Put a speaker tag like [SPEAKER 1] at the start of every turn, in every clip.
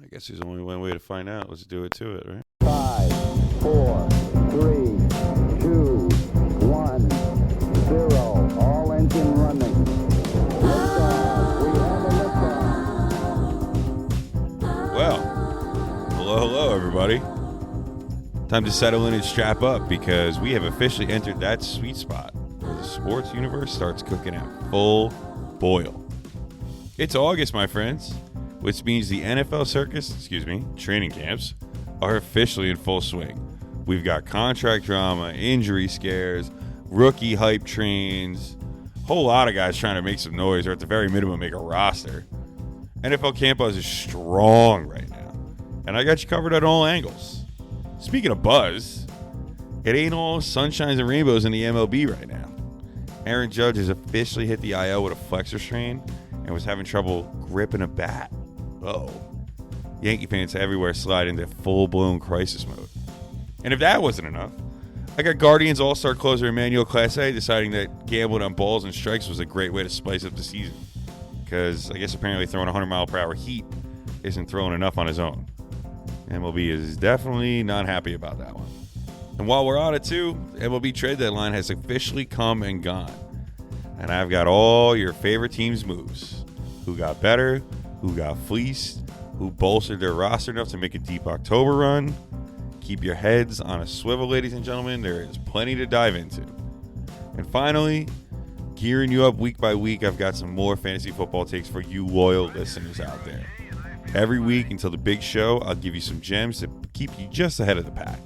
[SPEAKER 1] I guess there's only one way to find out. Let's do it to it, right?
[SPEAKER 2] 5, 4, 3, 2, 1, 0. All engine running. Liftoff. We have a liftoff.
[SPEAKER 1] Well, hello, everybody. Time to settle in and strap up because we have officially entered that sweet spot where the sports universe starts cooking at full boil. It's August, my friends, which means the NFL training camps are officially in full swing. We've got contract drama, injury scares, rookie hype trains, whole lot of guys trying to make some noise or at the very minimum make a roster. NFL camp buzz is strong right now, and I got you covered at all angles. Speaking of buzz, it ain't all sunshines and rainbows in the MLB right now. Aaron Judge has officially hit the IL with a flexor strain and was having trouble gripping a bat. Uh-oh. Yankee fans everywhere slide into full-blown crisis mode. And if that wasn't enough, I got Guardians All-Star closer Emmanuel Clase deciding that gambling on balls and strikes was a great way to spice up the season. Because I guess apparently throwing 100-mile-per-hour heat isn't throwing enough on his own. MLB is definitely not happy about that one. And while we're on it too, the MLB trade deadline has officially come and gone. And I've got all your favorite teams' moves. Who got better, who got fleeced, who bolstered their roster enough to make a deep October run. Keep your heads on a swivel, ladies and gentlemen. There is plenty to dive into. And finally, gearing you up week by week, I've got some more fantasy football takes for you loyal listeners out there. Every week until the big show, I'll give you some gems to keep you just ahead of the pack.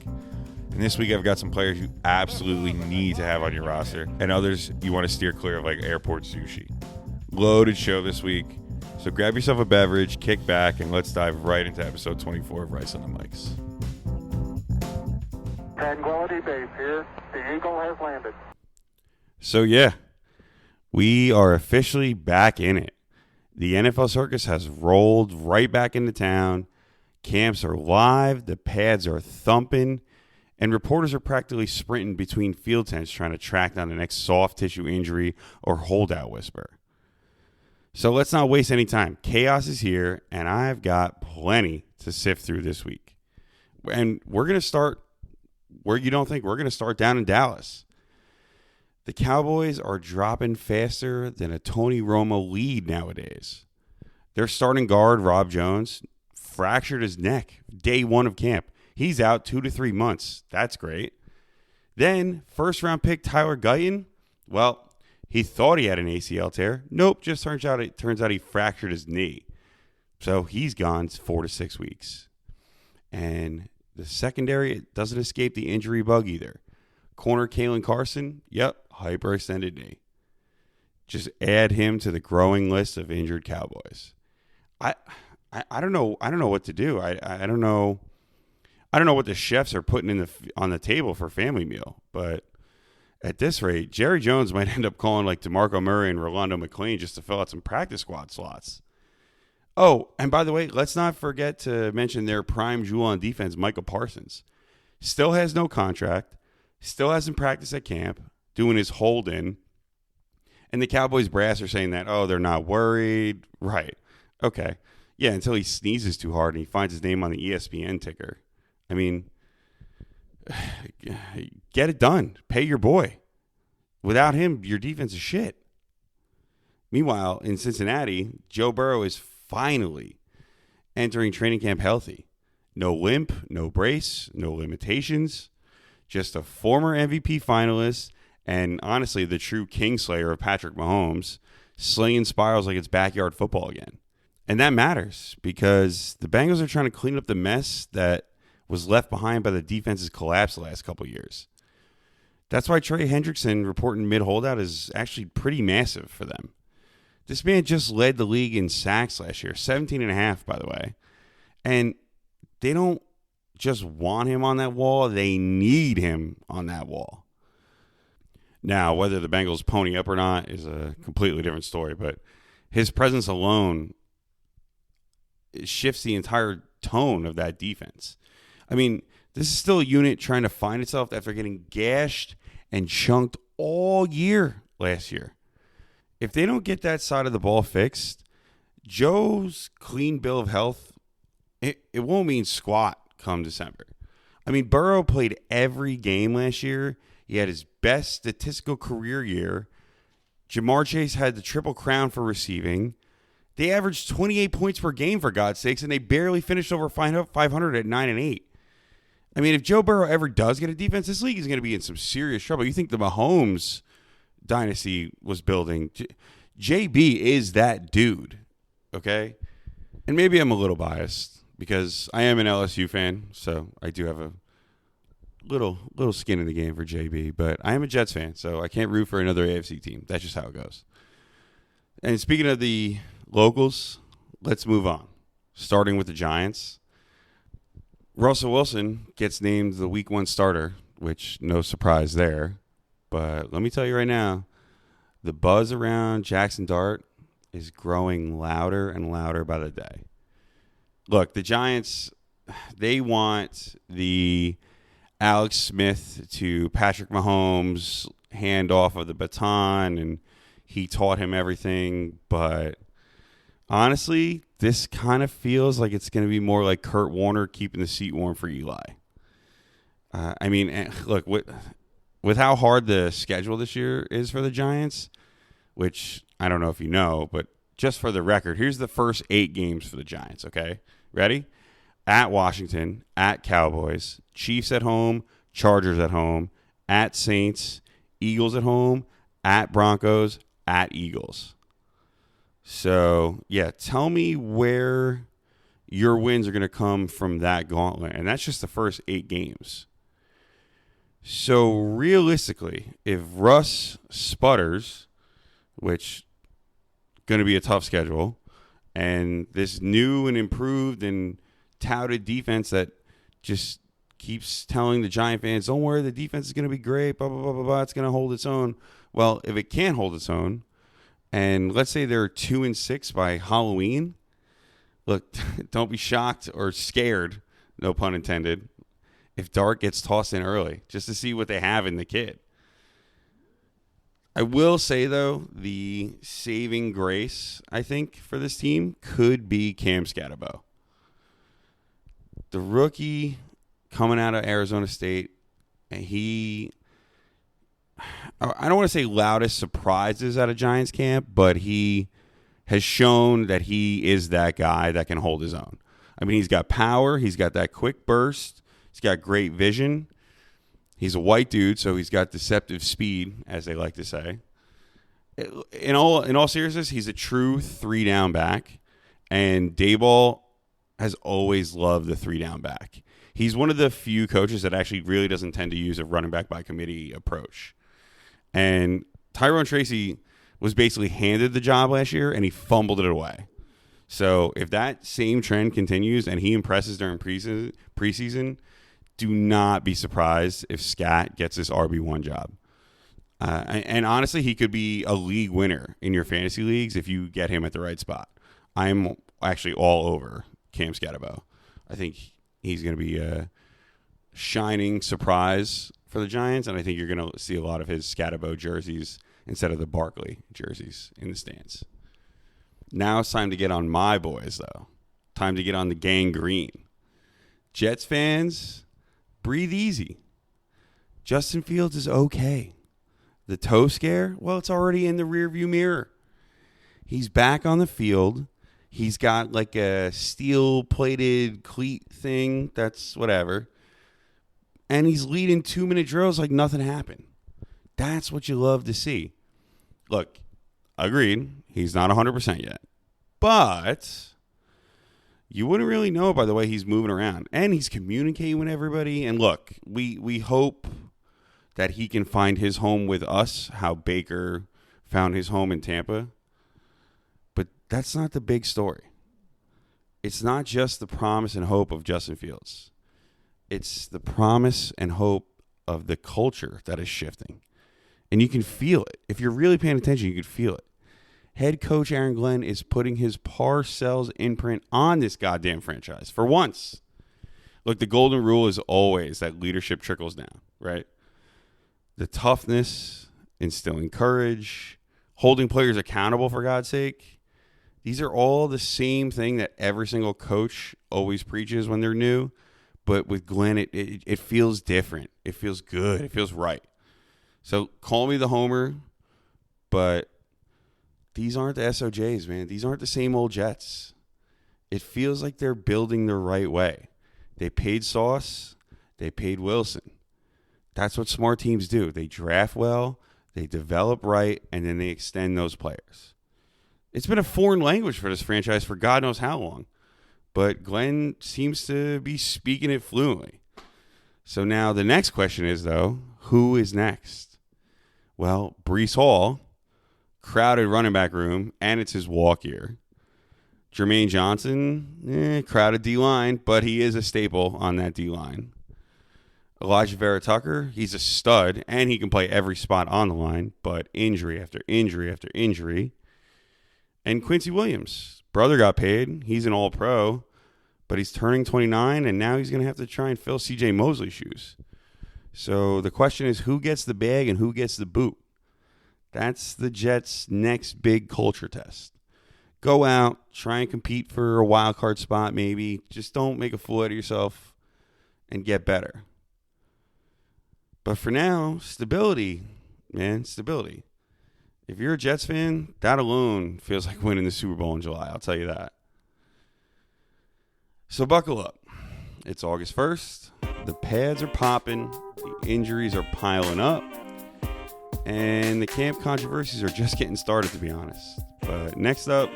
[SPEAKER 1] And this week, I've got some players you absolutely need to have on your roster, and others you want to steer clear of, like airport sushi. Loaded show this week. So grab yourself a beverage, kick back, and let's dive right into episode 24 of Rice on the Mics.
[SPEAKER 3] Tranquility Base here. The Eagle has landed.
[SPEAKER 1] So yeah, we are officially back in it. The NFL circus has rolled right back into town. Camps are live, the pads are thumping, and reporters are practically sprinting between field tents trying to track down the next soft tissue injury or holdout whisper. So let's not waste any time. Chaos is here, and I've got plenty to sift through this week. And we're going to start where you don't think. We're going to start down in Dallas. The Cowboys are dropping faster than a Tony Romo lead nowadays. Their starting guard, Rob Jones, fractured his neck day one of camp. He's out 2 to 3 months. That's great. Then, first-round pick Tyler Guyton, well, he thought he had an ACL tear. Nope, just turns out he fractured his knee. So he's gone 4 to 6 weeks. And the secondary doesn't escape the injury bug either. Corner Kalen Carson, yep, hyperextended knee. Just add him to the growing list of injured Cowboys. I don't know what to do. I don't know what the chefs are putting on the table for family meal, but at this rate, Jerry Jones might end up calling like DeMarco Murray and Rolando McClain just to fill out some practice squad slots. Oh, and by the way, let's not forget to mention their prime jewel on defense, Michael Parsons. Still has no contract, still hasn't practiced at camp, doing his hold-in. And the Cowboys brass are saying that, oh, they're not worried. Right. Okay. Yeah, until he sneezes too hard and he finds his name on the ESPN ticker. I mean, get it done. Pay your boy. Without him, your defense is shit. Meanwhile, in Cincinnati, Joe Burrow is finally entering training camp healthy. No limp, no brace, no limitations. Just a former MVP finalist and honestly the true kingslayer of Patrick Mahomes, slinging spirals like it's backyard football again. And that matters because the Bengals are trying to clean up the mess that was left behind by the defense's collapse the last couple of years. That's why Trey Hendrickson reporting mid-holdout is actually pretty massive for them. This man just led the league in sacks last year, 17.5, by the way. And they don't just want him on that wall, they need him on that wall. Now, whether the Bengals pony up or not is a completely different story, but his presence alone shifts the entire tone of that defense. I mean, this is still a unit trying to find itself after getting gashed and chunked all year last year. If they don't get that side of the ball fixed, Joe's clean bill of health it won't mean squat come December. I mean, Burrow played every game last year. He had his best statistical career year. Jamar Chase had the triple crown for receiving. They averaged 28 points per game, for God's sakes, and they barely finished over 500 at 9-8. I mean, if Joe Burrow ever does get a defense, this league is going to be in some serious trouble. You think the Mahomes dynasty was building. JB is that dude, okay? And maybe I'm a little biased because I am an LSU fan, so I do have a little skin in the game for JB. But I am a Jets fan, so I can't root for another AFC team. That's just how it goes. And speaking of the locals, let's move on. Starting with the Giants. Russell Wilson gets named the Week 1 starter, which no surprise there. But let me tell you right now, the buzz around Jackson Dart is growing louder and louder by the day. Look, the Giants, they want the Alex Smith to Patrick Mahomes handoff of the baton, and he taught him everything. But honestly, this kind of feels like it's going to be more like Kurt Warner keeping the seat warm for Eli. I mean, look, with how hard the schedule this year is for the Giants, which I don't know if you know, but just for the record, here's the first 8 games for the Giants, okay? Ready? At Washington, at Cowboys, Chiefs at home, Chargers at home, at Saints, Eagles at home, at Broncos, at Eagles. So, yeah, tell me where your wins are going to come from that gauntlet. And that's just the first 8 games. So, realistically, if Russ sputters, which going to be a tough schedule, and this new and improved and touted defense that just keeps telling the Giant fans, don't worry, the defense is going to be great, blah, blah, blah, blah, blah, it's going to hold its own. Well, if it can't hold its own, and let's say they're 2-6 by Halloween, look, don't be shocked or scared, no pun intended, if Dart gets tossed in early, just to see what they have in the kid. I will say, though, the saving grace, I think, for this team could be Cam Scatterbo. The rookie coming out of Arizona State, I don't want to say loudest surprises out of Giants camp, but he has shown that he is that guy that can hold his own. I mean, he's got power. He's got that quick burst. He's got great vision. He's a white dude, so he's got deceptive speed, as they like to say. In all seriousness, he's a true 3-down back, and Daboll has always loved the 3-down back. He's one of the few coaches that actually really doesn't tend to use a running back by committee approach. And Tyrone Tracy was basically handed the job last year, and he fumbled it away. So if that same trend continues and he impresses during preseason, do not be surprised if Scat gets this RB1 job. And honestly, he could be a league winner in your fantasy leagues if you get him at the right spot. I'm actually all over Cam Scatterbo. I think he's going to be a shining surprise for the Giants, and I think you're going to see a lot of his Scatterbo jerseys instead of the Barkley jerseys in the stands. Now it's time to get on my boys, though. Time to get on the gang green. Jets fans, breathe easy. Justin Fields is okay. The toe scare, well, it's already in the rearview mirror. He's back on the field. He's got like a steel-plated cleat thing. That's whatever. And he's leading 2-minute drills like nothing happened. That's what you love to see. Look, agreed, he's not 100% yet. But you wouldn't really know by the way he's moving around. And he's communicating with everybody. And look, we hope that he can find his home with us, how Baker found his home in Tampa. But that's not the big story. It's not just the promise and hope of Justin Fields. It's the promise and hope of the culture that is shifting. And you can feel it. If you're really paying attention, you can feel it. Head coach Aaron Glenn is putting his Parcells imprint on this goddamn franchise for once. Look, the golden rule is always that leadership trickles down, right? The toughness, instilling courage, holding players accountable, for God's sake. These are all the same thing that every single coach always preaches when they're new. But with Glenn, it feels different. It feels good. It feels right. So call me the homer, but these aren't the SOJs, man. These aren't the same old Jets. It feels like they're building the right way. They paid Sauce. They paid Wilson. That's what smart teams do. They draft well, they develop right, and then they extend those players. It's been a foreign language for this franchise for God knows how long. But Glenn seems to be speaking it fluently. So now the next question is, though, who is next? Well, Breece Hall, crowded running back room, and it's his walk year. Jermaine Johnson, crowded D-line, but he is a staple on that D-line. Elijah Vera-Tucker, he's a stud, and he can play every spot on the line, but injury after injury after injury. And Quincy Williams, brother got paid. He's an all-pro, but he's turning 29, and now he's going to have to try and fill C.J. Mosley's shoes. So the question is, who gets the bag and who gets the boot? That's the Jets' next big culture test. Go out, try and compete for a wild card spot maybe. Just don't make a fool out of yourself and get better. But for now, stability, man, stability. If you're a Jets fan, that alone feels like winning the Super Bowl in July. I'll tell you that. So buckle up. It's August 1st. The pads are popping. The injuries are piling up. And the camp controversies are just getting started, to be honest. But next up,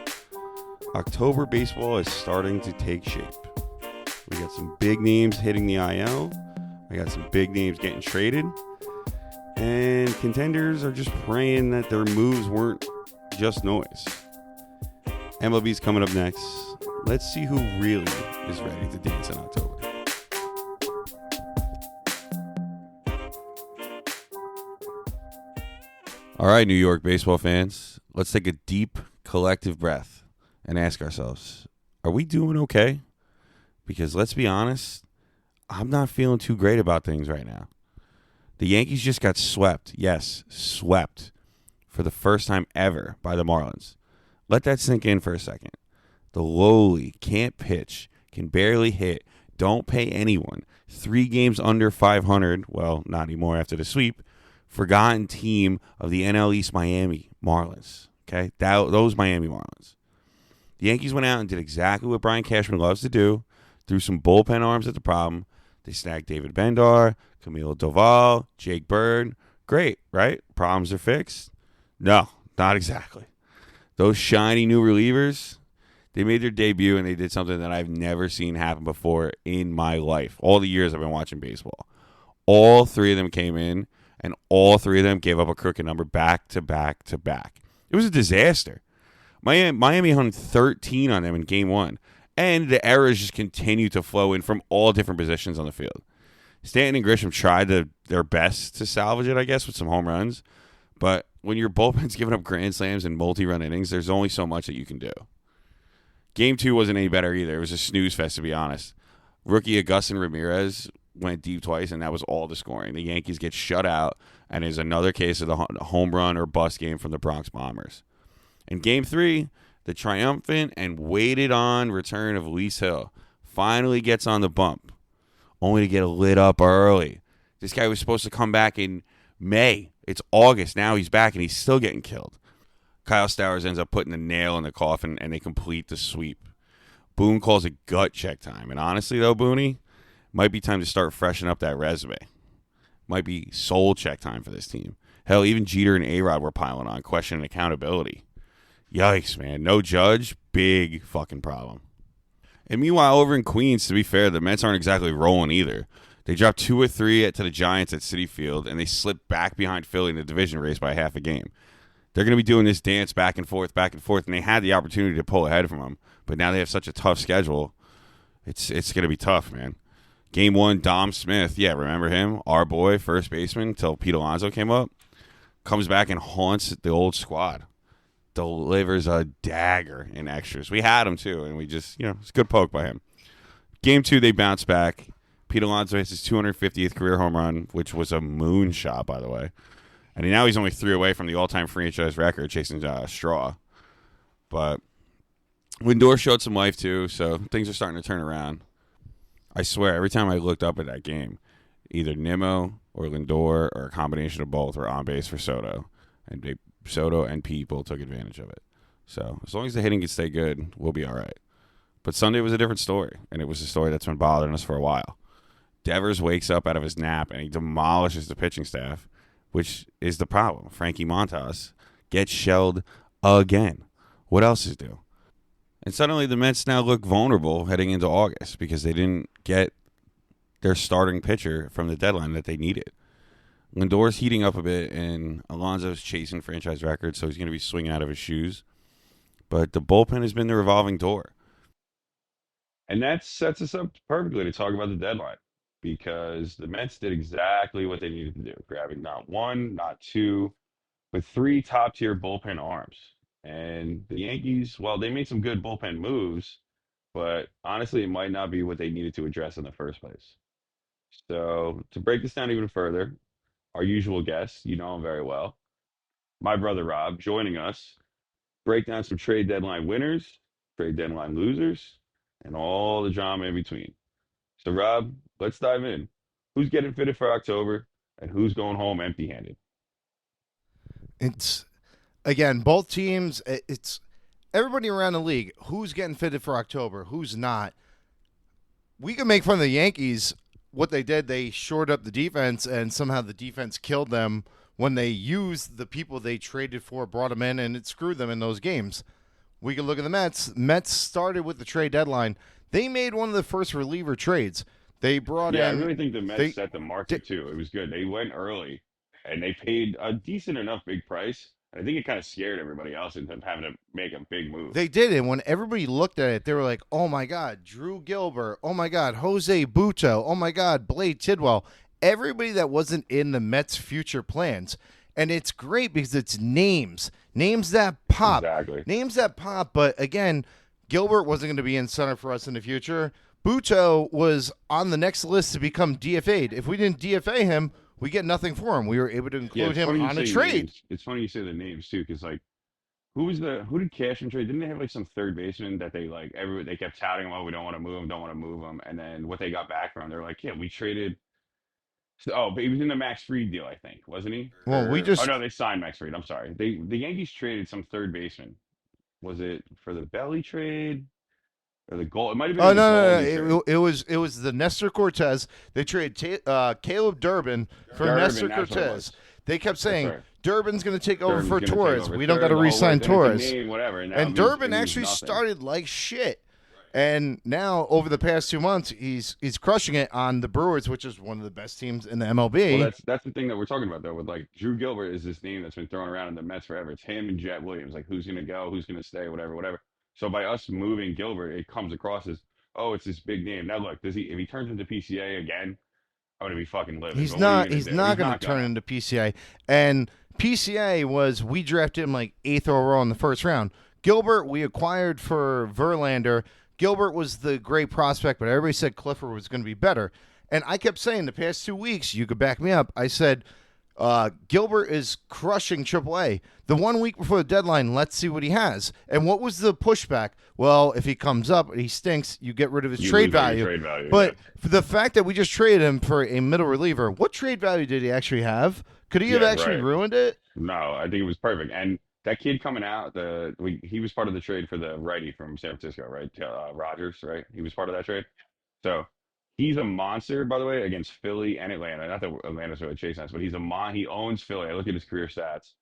[SPEAKER 1] October baseball is starting to take shape. We got some big names hitting the IL. I got some big names getting traded. And contenders are just praying that their moves weren't just noise. MLB's coming up next. Let's see who really is ready to dance in October. All right, New York baseball fans, let's take a deep collective breath and ask ourselves, are we doing okay? Because let's be honest, I'm not feeling too great about things right now. The Yankees just got swept. Yes, swept for the first time ever by the Marlins. Let that sink in for a second. The lowly, can't pitch, can barely hit, don't pay anyone, 3 games under 500, well, not anymore after the sweep, forgotten team of the NL East Miami Marlins. Okay, those Miami Marlins. The Yankees went out and did exactly what Brian Cashman loves to do, threw some bullpen arms at the problem. They snagged David Bendar, Camilo Doval, Jake Bird. Great, right? Problems are fixed? No, not exactly. Those shiny new relievers, they made their debut and they did something that I've never seen happen before in my life. All the years I've been watching baseball. All 3 of them came in and all 3 of them gave up a crooked number back to back to back. It was a disaster. Miami hung 13 on them in game 1. And the errors just continue to flow in from all different positions on the field. Stanton and Grisham tried their best to salvage it, I guess, with some home runs. But when your bullpen's giving up grand slams and multi-run innings, there's only so much that you can do. Game 2 wasn't any better either. It was a snooze fest, to be honest. Rookie Agustin Ramirez went deep twice, and that was all the scoring. The Yankees get shut out, and is another case of the home run or bust game from the Bronx Bombers. In Game 3, the triumphant and waited on return of Luis Hill finally gets on the bump, only to get lit up early. This guy was supposed to come back in May. It's August. Now he's back, and he's still getting killed. Kyle Stowers ends up putting the nail in the coffin, and they complete the sweep. Boone calls it gut check time. And honestly, though, Booney, might be time to start freshening up that resume. Might be soul check time for this team. Hell, even Jeter and A-Rod were piling on, questioning accountability. Yikes, man. No Judge, big fucking problem. And meanwhile, over in Queens, to be fair, the Mets aren't exactly rolling either. They dropped 2 or 3 to the Giants at Citi Field, and they slipped back behind Philly in the division race by half a game. They're going to be doing this dance back and forth, and they had the opportunity to pull ahead from them, but now they have such a tough schedule. It's going to be tough, man. Game 1, Dom Smith, yeah, remember him? Our boy, first baseman, until Pete Alonso came up. Comes back and haunts the old squad. Delivers a dagger in extras. We had him too, and we just, it's a good poke by him. Game 2, they bounce back. Pete Alonso hits his 250th career home run, which was a moonshot, by the way. And now he's only 3 away from the all-time franchise record, chasing Straw. But Lindor showed some life too, so things are starting to turn around. I swear, every time I looked up at that game, either Nimmo or Lindor or a combination of both were on base for Soto, and Soto and people took advantage of it. So as long as the hitting can stay good, we'll be all right. But Sunday was a different story, and it was a story that's been bothering us for a while. Devers wakes up out of his nap and he demolishes the pitching staff, which is the problem. Frankie Montas gets shelled again. What else is due? And suddenly the Mets now look vulnerable heading into August because they didn't get their starting pitcher from the deadline that they needed. Lindor's heating up a bit, and Alonso's chasing franchise records, so he's going to be swinging out of his shoes. But the bullpen has been the revolving door. And that sets us up perfectly to talk about the deadline because the Mets did exactly what they needed to do, grabbing not one, not two, but three top-tier bullpen arms. And the Yankees, well, they made some good bullpen moves, but honestly, it might not be what they needed to address in the first place. So to break this down even further, our usual guest, you know him very well, my brother Rob, joining us, break down some trade deadline winners, trade deadline losers, and all the drama in between. So Rob, let's dive in. Who's getting fitted for October, and who's going home empty-handed?
[SPEAKER 4] It's again, both teams. It's everybody around the league. Who's getting fitted for October? Who's not? We can make fun of the Yankees. What they did, they shored up the defense, and somehow the defense killed them when they used the people they traded for, brought them in, and it screwed them in those games. We can look at the Mets. Mets started with the trade deadline. They made one of the first reliever trades. They brought in.
[SPEAKER 1] Yeah, I really think the Mets set the market too. It was good. They went early, and they paid a decent enough big price. I think it kind of scared everybody else into having to make a big move.
[SPEAKER 4] They did, and when everybody looked at it, they were like, oh, my God, Drew Gilbert. Oh, my God, Jose Butto. Oh, my God, Blade Tidwell. Everybody that wasn't in the Mets' future plans. And it's great because it's names. Names that pop.
[SPEAKER 1] Exactly.
[SPEAKER 4] Names that pop. But, again, Gilbert wasn't going to be in center for us in the future. Butto was on the next list to become DFA'd. If we didn't DFA him, we get nothing for him. We were able to include him on a trade.
[SPEAKER 1] Names. It's funny you say the names too, because like, who did Cashman trade? Didn't they have like some third baseman that they kept touting? Well, we don't want to move him, and then what they got back from, they're like, yeah, we traded. Oh, but he was in the Max Fried deal, I think, wasn't he?
[SPEAKER 4] Well,
[SPEAKER 1] they signed Max Fried. I'm sorry, the Yankees traded some third baseman. Was it for the Belly trade? Or the goal? It might have been.
[SPEAKER 4] Oh no! It was the Nestor Cortez. They traded Caleb Durbin for Nestor Cortez. They kept saying Durbin's going to take over for Torres. We don't got to re-sign Torres. And Durbin actually started like shit. And now over the past 2 months, he's crushing it on the Brewers, which is one of the best teams in the MLB.
[SPEAKER 1] Well, that's the thing that we're talking about though. With like Drew Gilbert is this name that's been thrown around in the Mets forever. It's him and Jet Williams. Like who's going to go? Who's going to stay? Whatever. So by us moving Gilbert, it comes across as, oh, it's this big name. Now look, if he turns into PCA again, I'm gonna be fucking livid.
[SPEAKER 4] He's not going to turn into PCA. And PCA was, we drafted him like 8th overall in the first round. Gilbert, we acquired for Verlander. Gilbert was the great prospect, but everybody said Clifford was going to be better. And I kept saying the past 2 weeks, you could back me up, I said, Gilbert is crushing AAA. The 1 week before the deadline, let's see what he has. And what was the pushback? Well, if he comes up, he stinks, you get rid of his trade value. But for the fact that we just traded him for a middle reliever, what trade value did he actually have? Could he have actually ruined it?
[SPEAKER 1] No, I think it was perfect. And that kid coming out, he was part of the trade for the righty from San Francisco, right? Rogers, right? He was part of that trade. So he's a monster, by the way, against Philly and Atlanta. Not that Atlanta's really chasing us, but he owns Philly. I look at his career stats.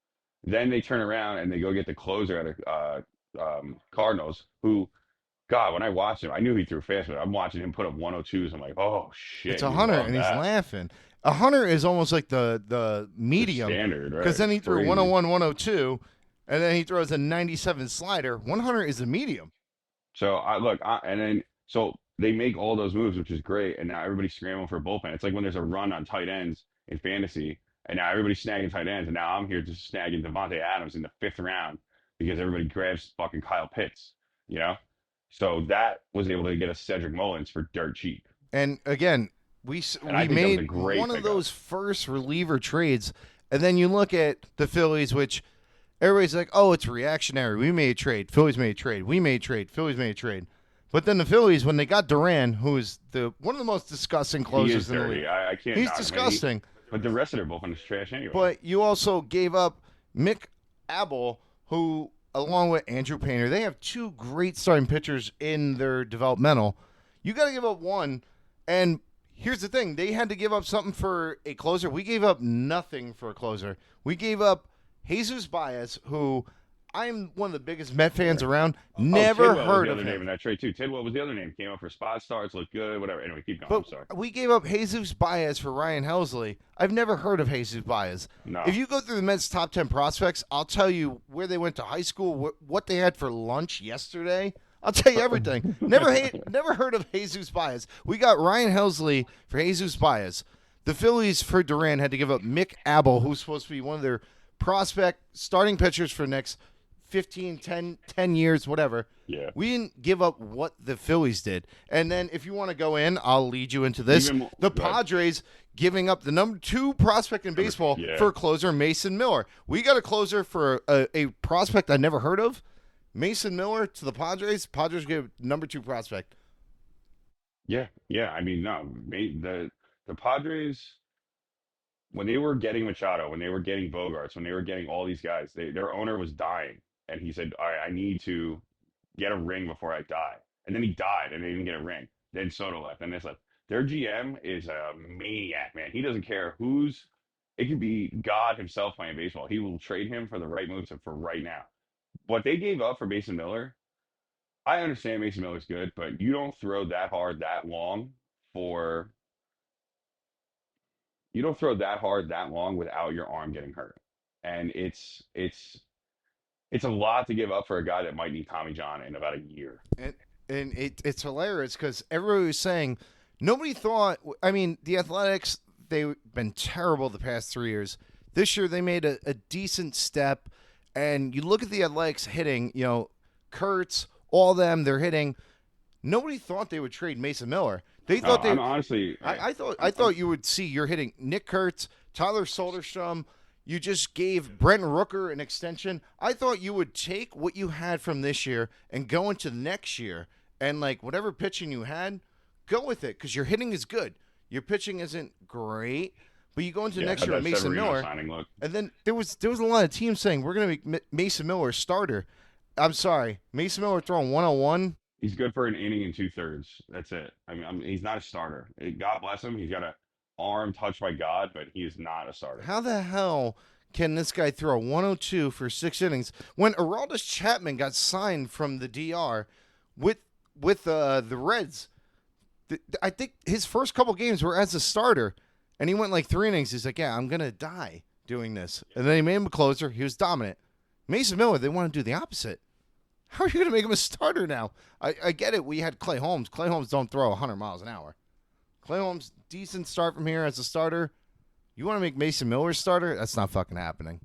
[SPEAKER 1] Then they turn around and they go get the closer out of Cardinals, who, God, when I watched him, I knew he threw fast, but I'm watching him put up 102s. I'm like, oh, shit.
[SPEAKER 4] It's a Hunter, and he's laughing. A Hunter is almost like the medium.
[SPEAKER 1] The standard, right?
[SPEAKER 4] Because then he threw 101, 102, and then he throws a 97 slider. 100 is a medium.
[SPEAKER 1] So, so they make all those moves, which is great, and now everybody's scrambling for a bullpen. It's like when there's a run on tight ends in fantasy, and now everybody's snagging tight ends, and now I'm here just snagging Devontae Adams in the 5th round because everybody grabs fucking Kyle Pitts, you know? So that was able to get us Cedric Mullins for dirt cheap.
[SPEAKER 4] And again, we made one of those first reliever trades, and then you look at the Phillies, which Everybody's like, oh, it's reactionary. We made a trade. Phillies made a trade. We made a trade. Phillies made a trade. But then the Phillies, when they got Duran, who is one of the most disgusting
[SPEAKER 5] He is
[SPEAKER 4] closers in the league,
[SPEAKER 5] dirty. I can't
[SPEAKER 4] he's
[SPEAKER 5] knock him.
[SPEAKER 4] disgusting.
[SPEAKER 5] But the rest of their bullpen is trash anyway.
[SPEAKER 4] But you also gave up Mick Abel, who, along with Andrew Painter, they have two great starting pitchers in their developmental. You got to give up one. And here's the thing. They had to give up something for a closer. We gave up nothing for a closer. We gave up Jesus Baez, who I'm one of the biggest Met fans around. Never
[SPEAKER 5] Tidwell
[SPEAKER 4] heard
[SPEAKER 5] was the
[SPEAKER 4] of
[SPEAKER 5] other name
[SPEAKER 4] him.
[SPEAKER 5] in that trade too. Tidwell was the other name. Came up for spot starts, looked good, whatever. Anyway, keep going.
[SPEAKER 4] But
[SPEAKER 5] I'm sorry.
[SPEAKER 4] we gave up Jesus Baez for Ryan Helsley. I've never heard of Jesus Baez.
[SPEAKER 5] No.
[SPEAKER 4] If you go through the Mets' top 10 prospects, I'll tell you where they went to high school, what they had for lunch yesterday. I'll tell you everything. Never heard of Jesus Baez. We got Ryan Helsley for Jesus Baez. The Phillies, for Duran, had to give up Mick Abel, who's supposed to be one of their prospect starting pitchers for the next 15, 10 years, whatever.
[SPEAKER 5] Yeah.
[SPEAKER 4] We didn't give up what the Phillies did. And then if you want to go in, I'll lead you into this. The Padres giving up the number 2 prospect in baseball for closer Mason Miller. We got a closer for a prospect I never heard of. Mason Miller to the Padres. Padres gave number 2 prospect.
[SPEAKER 5] Yeah. I mean, no. The Padres, when they were getting Machado, when they were getting Bogarts, when they were getting all these guys, their owner was dying. And he said, all right, I need to get a ring before I die. And then he died and they didn't get a ring. Then Soto left and this left. Their GM is a maniac, man. He doesn't care it could be God himself playing baseball. He will trade him for the right moves for right now. What they gave up for Mason Miller, I understand Mason Miller's good, but you don't throw that hard that long for you don't throw that hard that long without your arm getting hurt. And it's a lot to give up for a guy that might need Tommy John in about a year.
[SPEAKER 4] And it's hilarious because everybody was saying nobody thought. I mean, the Athletics, they've been terrible the past 3 years. This year they made a decent step, and you look at the Athletics hitting. Kurtz, all them, they're hitting. Nobody thought they would trade Mason Miller. They thought
[SPEAKER 5] Honestly,
[SPEAKER 4] I thought you would see you're hitting Nick Kurtz, Tyler Soderstrom. You just gave Brent Rooker an extension. I thought you would take what you had from this year and go into next year and, like, whatever pitching you had, go with it because your hitting is good. Your pitching isn't great, but you go into next year with Mason Miller. And then there was a lot of teams saying we're going to make Mason Miller a starter. I'm sorry. Mason Miller throwing 101.
[SPEAKER 5] He's good for an inning and 2/3. That's it. I mean, he's not a starter. God bless him. He's got an arm touched by God, but he is not a starter.
[SPEAKER 4] How the hell can this guy throw 102 for 6 innings when Aroldis Chapman got signed from the DR with the Reds? I think his first couple games were as a starter, and he went like 3 innings. He's like, yeah, I'm going to die doing this. And then he made him a closer. He was dominant. Mason Miller, they want to do the opposite. How are you going to make him a starter now? I get it. We had Clay Holmes. Clay Holmes don't throw 100 miles an hour. Clay Holmes, decent start from here as a starter. You want to make Mason Miller a starter? That's not fucking happening.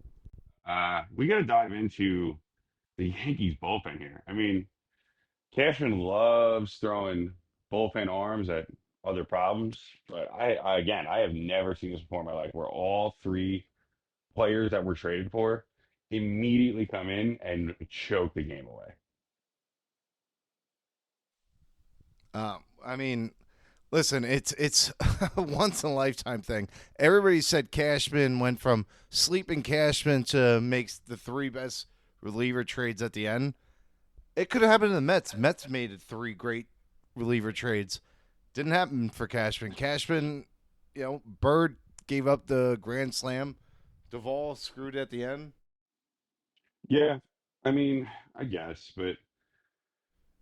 [SPEAKER 5] We got to dive into the Yankees bullpen here. I mean, Cashman loves throwing bullpen arms at other problems, but I have never seen this before in my life where all 3 players that were traded for immediately come in and choke the game away.
[SPEAKER 4] I mean, listen, it's a once in a lifetime thing. Everybody said Cashman went from sleeping Cashman to makes the 3 best reliever trades at the end. It could have happened to the Mets. Mets made 3 great reliever trades. Didn't happen for Cashman. Cashman, Bird gave up the grand slam. Duvall screwed at the end.
[SPEAKER 5] Yeah, I mean, I guess, but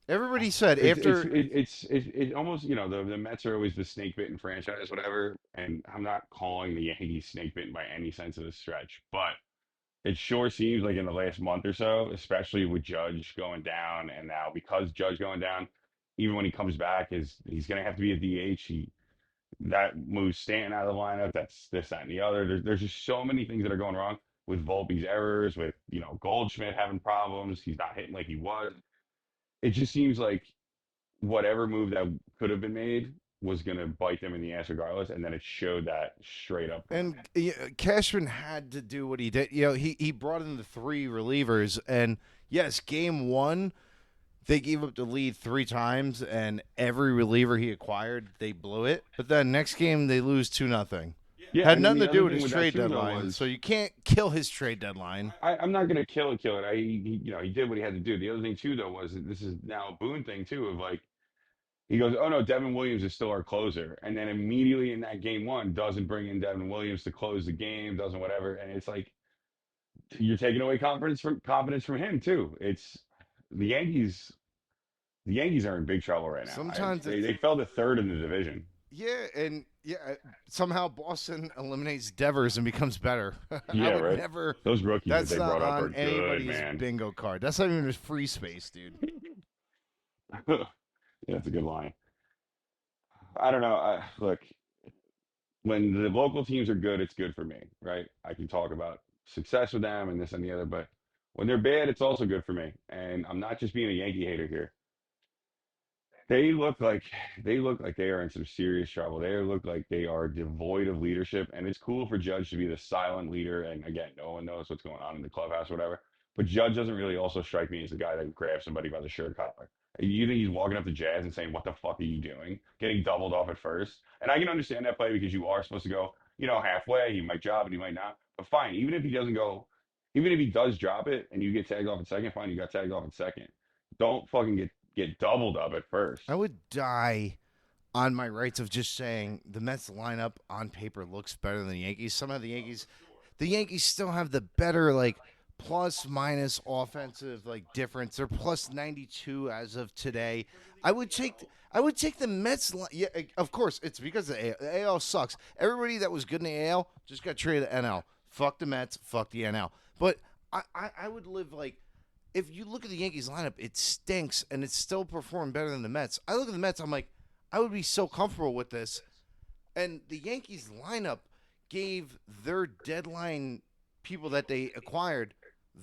[SPEAKER 4] everybody said
[SPEAKER 5] it's almost the Mets are always the snake bitten franchise, whatever. And I'm not calling the Yankees snake bitten by any sense of the stretch, but it sure seems like in the last month or so, especially with Judge going down, and now because Judge going down, even when he comes back, he's going to have to be a DH. That moves Stanton out of the lineup. That's this, that, and the other. There's just so many things that are going wrong with Volpe's errors, with Goldschmidt having problems. He's not hitting like he was. It just seems like whatever move that could have been made was going to bite them in the ass regardless, and then it showed that straight up.
[SPEAKER 4] And Cashman had to do what he did. He brought in the three relievers, and yes, game one, they gave up the lead 3 times, and every reliever he acquired, they blew it. But then next game, they lose 2-0.
[SPEAKER 5] Yeah,
[SPEAKER 4] Had
[SPEAKER 5] and then
[SPEAKER 4] nothing
[SPEAKER 5] the
[SPEAKER 4] to do
[SPEAKER 5] other
[SPEAKER 4] with
[SPEAKER 5] thing
[SPEAKER 4] his
[SPEAKER 5] that
[SPEAKER 4] trade
[SPEAKER 5] too, though,
[SPEAKER 4] deadline,
[SPEAKER 5] was
[SPEAKER 4] so you can't kill his trade deadline.
[SPEAKER 5] I'm not going to kill it. He did what he had to do. The other thing too, though, was that this is now a Boone thing too of like he goes, oh no, Devin Williams is still our closer, and then immediately in that game one doesn't bring in Devin Williams to close the game, doesn't whatever, and it's like you're taking away confidence from him too. It's the Yankees. The Yankees are in big trouble right now.
[SPEAKER 4] Sometimes
[SPEAKER 5] They fell to third in the division.
[SPEAKER 4] Somehow Boston eliminates Devers and becomes better.
[SPEAKER 5] Yeah,
[SPEAKER 4] I would
[SPEAKER 5] right.
[SPEAKER 4] never.
[SPEAKER 5] Those rookies that
[SPEAKER 4] That's
[SPEAKER 5] they
[SPEAKER 4] not
[SPEAKER 5] brought up
[SPEAKER 4] on
[SPEAKER 5] are good,
[SPEAKER 4] anybody's
[SPEAKER 5] man.
[SPEAKER 4] bingo card. That's not even a free space, dude.
[SPEAKER 5] Yeah, that's a good line. I don't know. Look, when the local teams are good, it's good for me, right? I can talk about success with them and this and the other, but when they're bad, it's also good for me. And I'm not just being a Yankee hater here. They look like they are in some serious trouble. They look like they are devoid of leadership, and it's cool for Judge to be the silent leader. And again, no one knows what's going on in the clubhouse, or whatever. But Judge doesn't really also strike me as the guy that grabs somebody by the shirt collar. You think he's walking up to Jazz and saying, "What the fuck are you doing?" Getting doubled off at first, and I can understand that play because you are supposed to go, halfway. He might drop it, he might not. But fine, even if he doesn't go, even if he does drop it and you get tagged off at second, fine, you got tagged off at second. Don't fucking get doubled up at first.
[SPEAKER 4] I would die on my rights of just saying the Mets lineup on paper looks better than the Yankees. Somehow the Yankees still have the better plus minus offensive difference. They're plus 92 as of today. I would take the Mets. Yeah, of course it's because the AL. The AL sucks. Everybody that was good in the AL just got traded to NL. Fuck the Mets. Fuck the NL. But I would live if you look at the Yankees lineup, it stinks, and it's still performed better than the Mets. I look at the Mets, I'm like, I would be so comfortable with this. And the Yankees lineup gave their deadline people that they acquired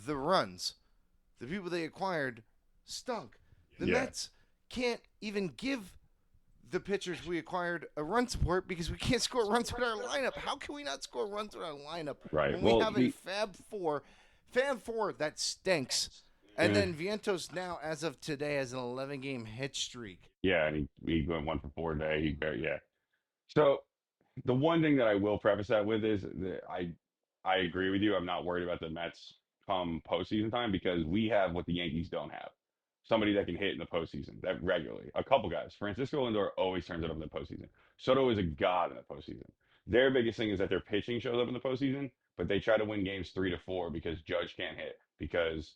[SPEAKER 4] the runs. The people they acquired stunk. The Mets can't even give the pitchers we acquired a run support because we can't score runs with our lineup. How can we not score runs with our lineup
[SPEAKER 5] Right.
[SPEAKER 4] when we have a Fab Four that stinks? And then Vientos now, as of today, has an 11-game hit streak.
[SPEAKER 5] Yeah, and he went 1 for 4 today. So the one thing that I will preface that with is that I agree with you. I'm not worried about the Mets come postseason time because we have what the Yankees don't have. Somebody that can hit in the postseason that regularly. A couple guys. Francisco Lindor always turns it up in the postseason. Soto is a god in the postseason. Their biggest thing is that their pitching shows up in the postseason, but they try to win games 3-4 because Judge can't hit because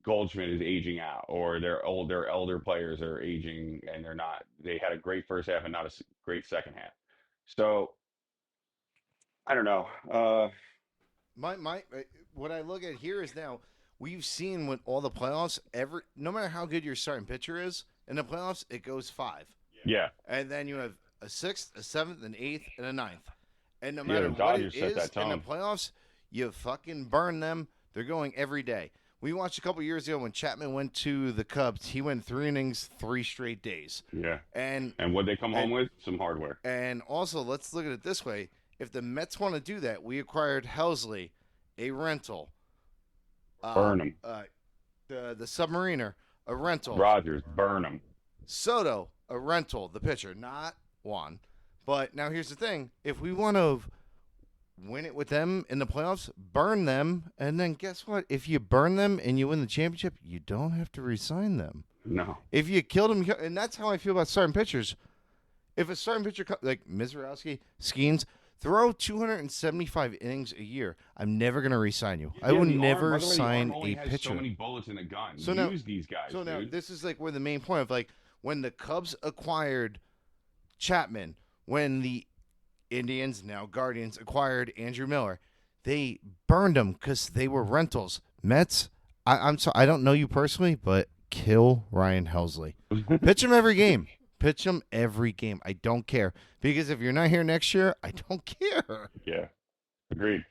[SPEAKER 5] Goldschmidt is aging out, or their elder players are aging, and they're not. They had a great first half and not a great second half. So I don't know.
[SPEAKER 4] What I look at here is now we've seen with all the playoffs, no matter how good your starting pitcher is in the playoffs, it goes 5,
[SPEAKER 5] Yeah,
[SPEAKER 4] and then you have a 6th, a 7th, an 8th, and a 9th, and no
[SPEAKER 5] the
[SPEAKER 4] matter what
[SPEAKER 5] Dodgers
[SPEAKER 4] it
[SPEAKER 5] set
[SPEAKER 4] is
[SPEAKER 5] that
[SPEAKER 4] in the
[SPEAKER 5] tone.
[SPEAKER 4] playoffs, you fucking burn them. They're going every day. We watched a couple years ago when Chapman went to the Cubs. He went 3 innings, 3 straight days.
[SPEAKER 5] Yeah,
[SPEAKER 4] And
[SPEAKER 5] what they come home with? Some hardware.
[SPEAKER 4] And also, let's look at it this way. If the Mets want to do that, we acquired Helsley, a rental.
[SPEAKER 5] Burn them.
[SPEAKER 4] The Submariner, a rental.
[SPEAKER 5] Rogers, burn them.
[SPEAKER 4] Soto, a rental, the pitcher, not Juan. But now here's the thing. If we want to win it with them in the playoffs, burn them, and then guess what? If you burn them and you win the championship, you don't have to re-sign them.
[SPEAKER 5] No.
[SPEAKER 4] If you killed them, and that's how I feel about starting pitchers. If a starting pitcher like Mizrowski, Skeens, throw 275 innings a year, I'm never going to re-sign you. I will never sign a pitcher.
[SPEAKER 5] So many bullets in the gun.
[SPEAKER 4] So
[SPEAKER 5] Use
[SPEAKER 4] now,
[SPEAKER 5] these guys.
[SPEAKER 4] So now
[SPEAKER 5] dude.
[SPEAKER 4] this is where the main point of when the Cubs acquired Chapman, when the Indians, now Guardians, acquired Andrew Miller, they burned them because they were rentals. Mets, I'm sorry, I don't know you personally, but kill Ryan Helsley. Pitch him every game. Pitch him every game. I don't care. Because if you're not here next year, I don't care.
[SPEAKER 5] Yeah, agreed.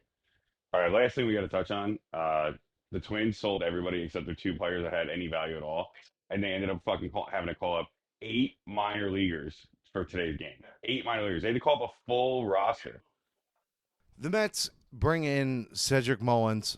[SPEAKER 5] All right, last thing we got to touch on. The Twins sold everybody except their 2 players that had any value at all, and they ended up fucking having to call up 8 minor leaguers for today's game. 8 minor leaguers. They had to call up a full roster.
[SPEAKER 4] The Mets bring in Cedric Mullins.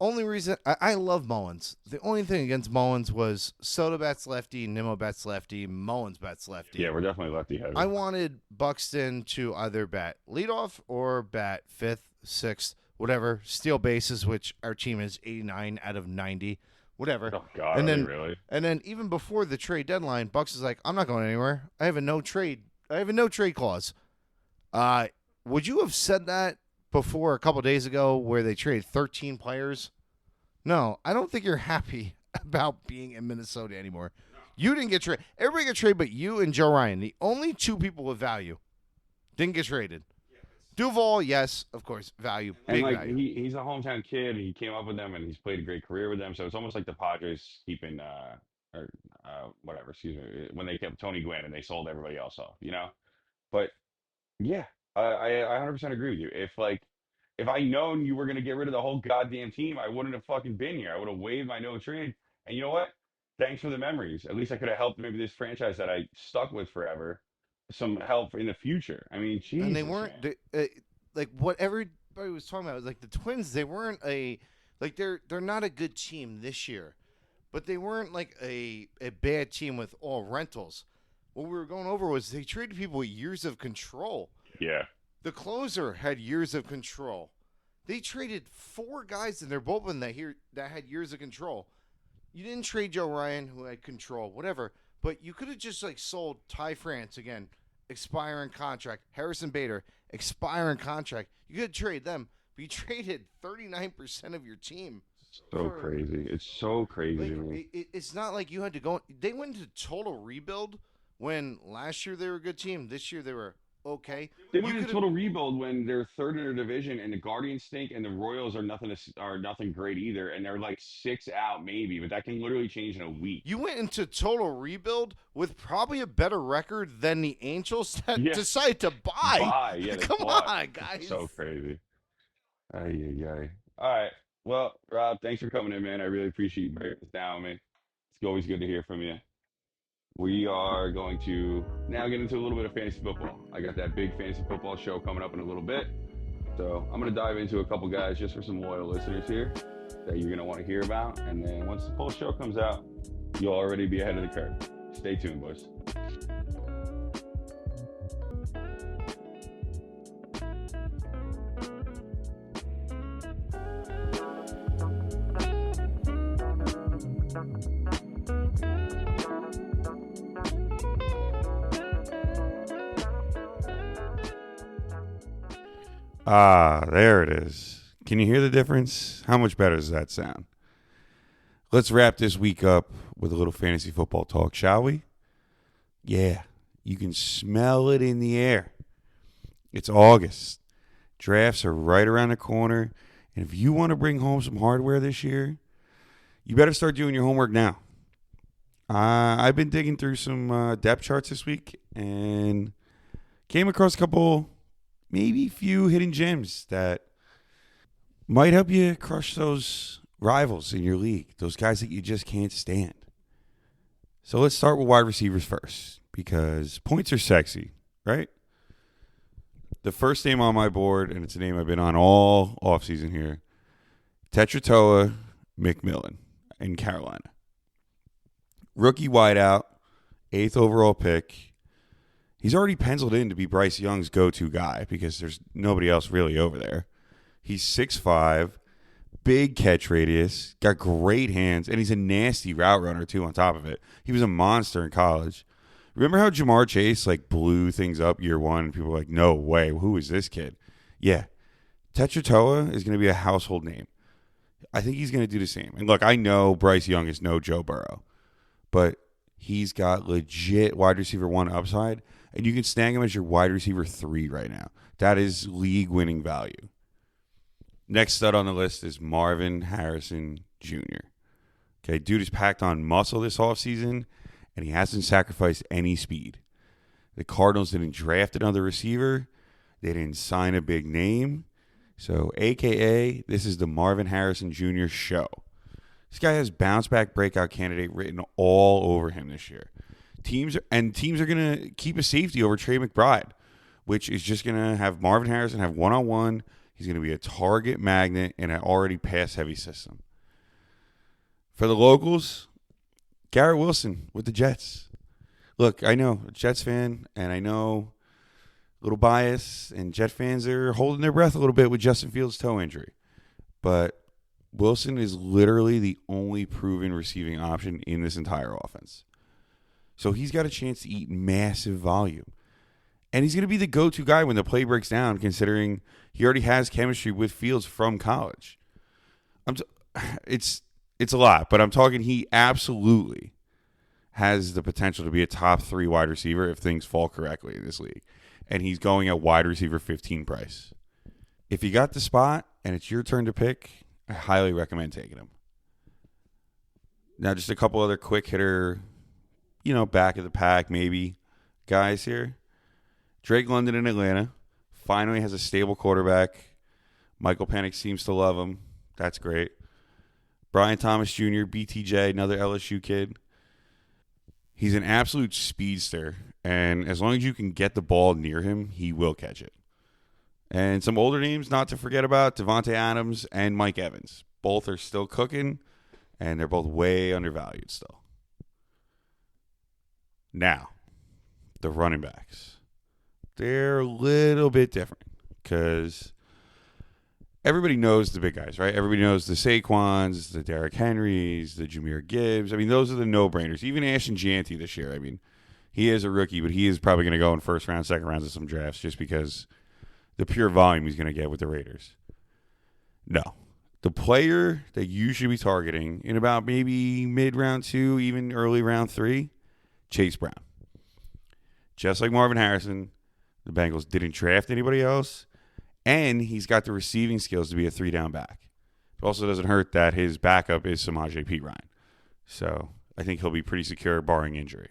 [SPEAKER 4] Only reason I love Mullins. The only thing against Mullins was Soto bats lefty, Nimmo bats lefty, Mullins bats lefty.
[SPEAKER 5] Yeah, we're definitely lefty heavy.
[SPEAKER 4] I wanted Buxton to either bat leadoff or bat fifth, sixth, whatever, steal bases, which our team is 89 out of 90, whatever.
[SPEAKER 5] Oh God,
[SPEAKER 4] and then
[SPEAKER 5] really?
[SPEAKER 4] And then even before the trade deadline, Bucks is like, I'm not going anywhere. I have a no trade clause. Would you have said that before a couple days ago where they traded 13 players? No, I don't think you're happy about being in Minnesota anymore. No. You didn't get traded. Everybody got traded but you and Joe Ryan. The only two people with value didn't get traded. Duval, yes, of course, value. Big
[SPEAKER 5] and
[SPEAKER 4] value.
[SPEAKER 5] He's a hometown kid. He came up with them, and he's played a great career with them. So it's almost like the Padres keeping, whatever, excuse me, when they kept Tony Gwynn and they sold everybody else off, But yeah, I 100% agree with you. If I known you were gonna get rid of the whole goddamn team, I wouldn't have fucking been here. I would have waived my no trade. And you know what? Thanks for the memories. At least I could have helped maybe this franchise that I stuck with forever some help in the future. I mean, Jesus,
[SPEAKER 4] and they weren't like what everybody was talking about. Like the Twins, they weren't they're not a good team this year, but they weren't like a bad team with all rentals. What we were going over was they traded people with years of control.
[SPEAKER 5] Yeah.
[SPEAKER 4] The closer had years of control. They traded 4 guys in their bullpen that had years of control. You didn't trade Joe Ryan, who had control, whatever, but you could have just sold Ty France again, expiring contract. Harrison Bader, expiring contract. You could trade them, but you traded 39% of your team.
[SPEAKER 5] Crazy. It's so crazy to me.
[SPEAKER 4] It's not like you had to go. They went into total rebuild when last year they were a good team. This year they were okay.
[SPEAKER 5] They went into total rebuild when they're third in their division, and the Guardians stink, and the Royals are nothing great either, and they're like 6 out maybe, but that can literally change in a week.
[SPEAKER 4] You went into total rebuild with probably a better record than the Angels that decided to buy.
[SPEAKER 5] Yeah,
[SPEAKER 4] come on, guys.
[SPEAKER 5] So crazy. All right. Well, Rob, thanks for coming in, man. I really appreciate you breaking this down, man. It's always good to hear from you. We are going to now get into a little bit of fantasy football. I got that big fantasy football show coming up in a little bit. So I'm going to dive into a couple guys just for some loyal listeners here that you're going to want to hear about. And then once the full show comes out, you'll already be ahead of the curve. Stay tuned, boys.
[SPEAKER 1] Ah, there it is. Can you hear the difference? How much better does that sound? Let's wrap this week up with a little fantasy football talk, shall we? Yeah, you can smell it in the air. It's August. Drafts are right around the corner. And if you want to bring home some hardware this year, you better start doing your homework now. I've been digging through some depth charts this week and came across a couple, maybe few hidden gems that might help you crush those rivals in your league, those guys that you just can't stand. So let's start with wide receivers first, because points are sexy, right? The first name on my board, and it's a name I've been on all offseason here, Tetratoa McMillan in Carolina. Rookie wideout, 8th overall pick. He's already penciled in to be Bryce Young's go-to guy because there's nobody else really over there. He's 6'5", big catch radius, got great hands, and he's a nasty route runner, too, on top of it. He was a monster in college. Remember how Jamar Chase, blew things up year one, and people were like, no way, who is this kid? Yeah, Tetratoa is going to be a household name. I think he's going to do the same. And look, I know Bryce Young is no Joe Burrow, but he's got legit wide receiver 1 upside, and you can snag him as your wide receiver 3 right now. That is league-winning value. Next stud on the list is Marvin Harrison Jr. Okay, dude has packed on muscle this offseason, and he hasn't sacrificed any speed. The Cardinals didn't draft another receiver. They didn't sign a big name. So, a.k.a., this is the Marvin Harrison Jr. show. This guy has bounce-back breakout candidate written all over him this year. Teams are going to keep a safety over Trey McBride, which is just going to have Marvin Harrison have one-on-one. He's going to be a target magnet in an already pass-heavy system. For the locals, Garrett Wilson with the Jets. Look, I know, a Jets fan, and I know a little bias, and Jet fans are holding their breath a little bit with Justin Fields' toe injury. But Wilson is literally the only proven receiving option in this entire offense. So he's got a chance to eat massive volume. And he's going to be the go-to guy when the play breaks down, considering he already has chemistry with Fields from college. It's a lot, but I'm talking he absolutely has the potential to be a top 3 wide receiver if things fall correctly in this league. And he's going at wide receiver 15 price. If you got the spot and it's your turn to pick, I highly recommend taking him. Now, just a couple other quick hitter, back of the pack maybe guys here. Drake London in Atlanta finally has a stable quarterback. Michael Penix seems to love him. That's great. Brian Thomas Jr., BTJ, another LSU kid. He's an absolute speedster, and as long as you can get the ball near him, he will catch it. And some older names not to forget about, Devontae Adams and Mike Evans. Both are still cooking, and they're both way undervalued still. Now, the running backs. They're a little bit different because everybody knows the big guys, right? Everybody knows the Saquons, the Derrick Henrys, the Jahmyr Gibbs. I mean, those are the no-brainers. Even Ashton Jeanty this year. I mean, he is a rookie, but he is probably going to go in first round, second rounds of some drafts just because the pure volume he's going to get with the Raiders. No. The player that you should be targeting in about maybe mid-round 2, even early round 3, Chase Brown. Just like Marvin Harrison, the Bengals didn't draft anybody else. And he's got the receiving skills to be a 3-down back. It also doesn't hurt that his backup is Samaje Perine. So I think he'll be pretty secure barring injury.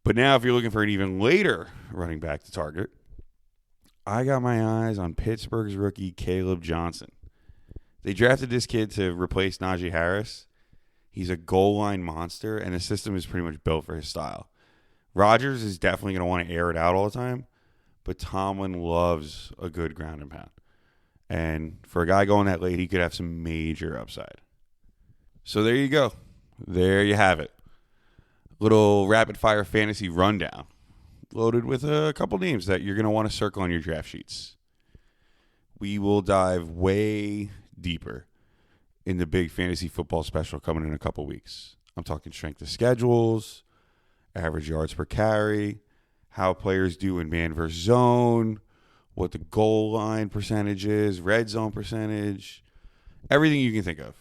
[SPEAKER 1] But now if you're looking for an even later running back to target, I got my eyes on Pittsburgh's rookie Caleb Johnson. They drafted this kid to replace Najee Harris. He's a goal line monster, and the system is pretty much built for his style. Rodgers is definitely going to want to air it out all the time. But Tomlin loves a good ground and pound. And for a guy going that late, he could have some major upside. So there you go. There you have it. Little rapid-fire fantasy rundown. Loaded with a couple names that you're going to want to circle on your draft sheets. We will dive way deeper in the big fantasy football special coming in a couple weeks. I'm talking strength of schedules, average yards per carry, how players do in man versus zone, what the goal line percentage is, red zone percentage, everything you can think of.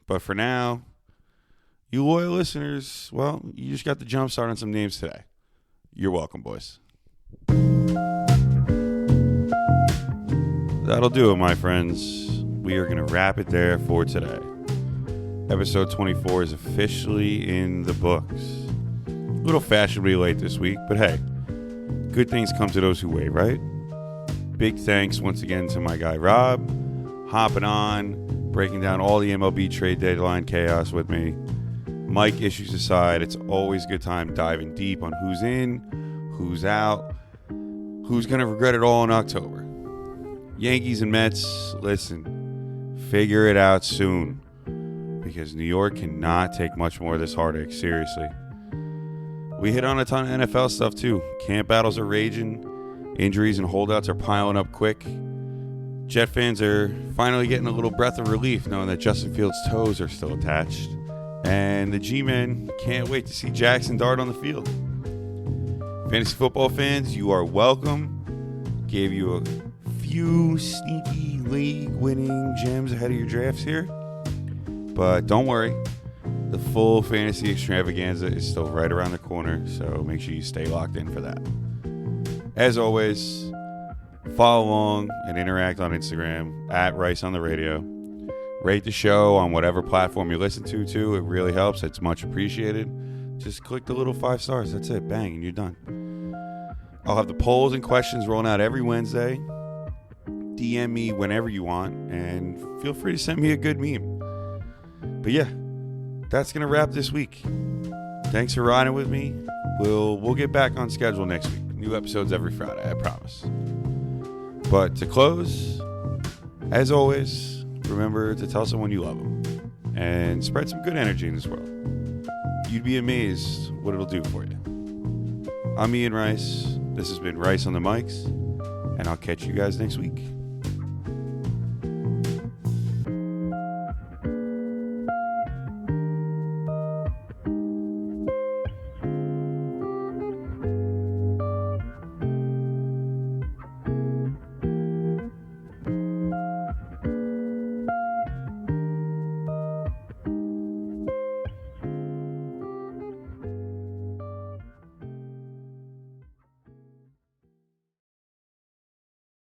[SPEAKER 1] But for now, you loyal listeners, well, you just got the jump start on some names today. You're welcome, boys. That'll do it, my friends. We are going to wrap it there for today. Episode 24 is officially in the books. A little fashionably late this week, but hey, good things come to those who wait, right? Big thanks once again to my guy Rob, hopping on, breaking down all the MLB trade deadline chaos with me. Mike issues aside, it's always a good time diving deep on who's in, who's out, who's going to regret it all in October. Yankees and Mets, listen, figure it out soon, because New York cannot take much more of this heartache seriously. We hit on a ton of NFL stuff too. Camp battles are raging. Injuries and holdouts are piling up quick. Jet fans are finally getting a little breath of relief knowing that Justin Fields' toes are still attached. And the G-Men can't wait to see Jackson Dart on the field. Fantasy football fans, you are welcome. Gave you a few sneaky league-winning gems ahead of your drafts here. But don't worry. The full fantasy extravaganza is still right around the corner, so make sure you stay locked in for that. As always, follow along and interact on Instagram at Rice on the Radio. Rate the show on whatever platform you listen to, too. It really helps. It's much appreciated. Just click the little 5 stars. That's it. Bang, and you're done. I'll have the polls and questions rolling out every Wednesday. DM me whenever you want, and feel free to send me a good meme. But yeah, that's going to wrap this week. Thanks for riding with me. We'll get back on schedule next week. New episodes every Friday, I promise. But to close, as always, remember to tell someone you love them and spread some good energy in this world. You'd be amazed what it'll do for you. I'm Ian Rice. This has been Rice on the Mics, and I'll catch you guys next week.